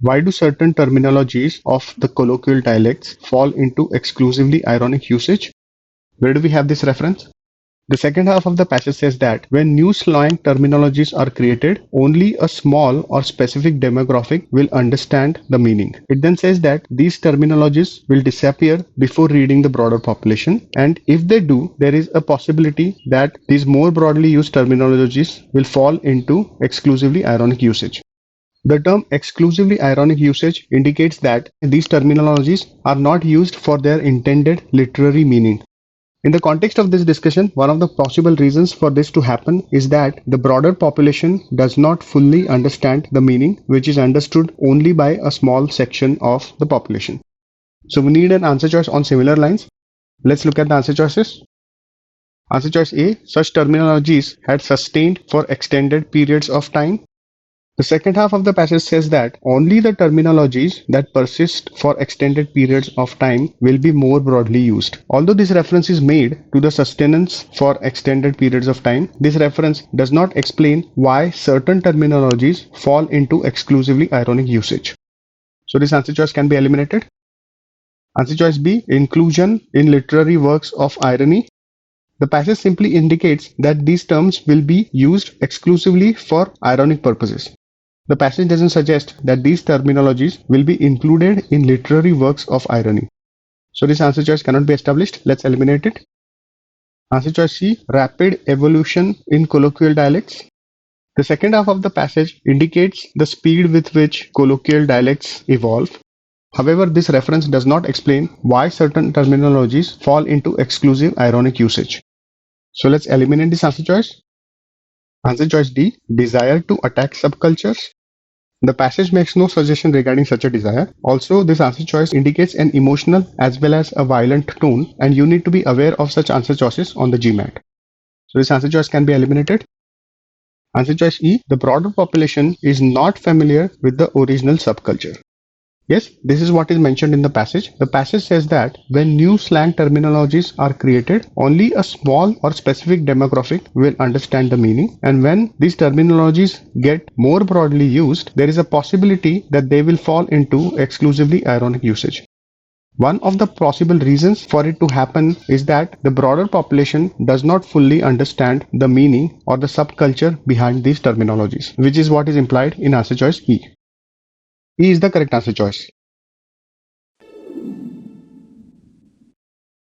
Why do certain terminologies of the colloquial dialects fall into exclusively ironic usage? Where do we have this reference? The second half of the passage says that when new slang terminologies are created, only a small or specific demographic will understand the meaning. It then says that these terminologies will disappear before reading the broader population, and if they do, there is a possibility that these more broadly used terminologies will fall into exclusively ironic usage. The term exclusively ironic usage indicates that these terminologies are not used for their intended literary meaning. In the context of this discussion, one of the possible reasons for this to happen is that the broader population does not fully understand the meaning, which is understood only by a small section of the population. So we need an answer choice on similar lines. Let's look at the answer choices. Answer choice A, such terminologies had sustained for extended periods of time. The second half of the passage says that only the terminologies that persist for extended periods of time will be more broadly used. Although this reference is made to the sustenance for extended periods of time, this reference does not explain why certain terminologies fall into exclusively ironic usage. So this answer choice can be eliminated. Answer choice B, inclusion in literary works of irony. The passage simply indicates that these terms will be used exclusively for ironic purposes. The passage doesn't suggest that these terminologies will be included in literary works of irony. So this answer choice cannot be established. Let's eliminate it. Answer choice C, rapid evolution in colloquial dialects. The second half of the passage indicates the speed with which colloquial dialects evolve. However, this reference does not explain why certain terminologies fall into exclusive ironic usage. So let's eliminate this answer choice. Answer choice D, desire to attack subcultures. The passage makes no suggestion regarding such a desire. Also, this answer choice indicates an emotional as well as a violent tone, and you need to be aware of such answer choices on the GMAT. So this answer choice can be eliminated. Answer choice E, the broader population is not familiar with the original subculture. Yes, this is what is mentioned in the passage. The passage says that when new slang terminologies are created, only a small or specific demographic will understand the meaning. And when these terminologies get more broadly used, there is a possibility that they will fall into exclusively ironic usage. One of the possible reasons for it to happen is that the broader population does not fully understand the meaning or the subculture behind these terminologies, which is what is implied in answer choice E. E is the correct answer choice.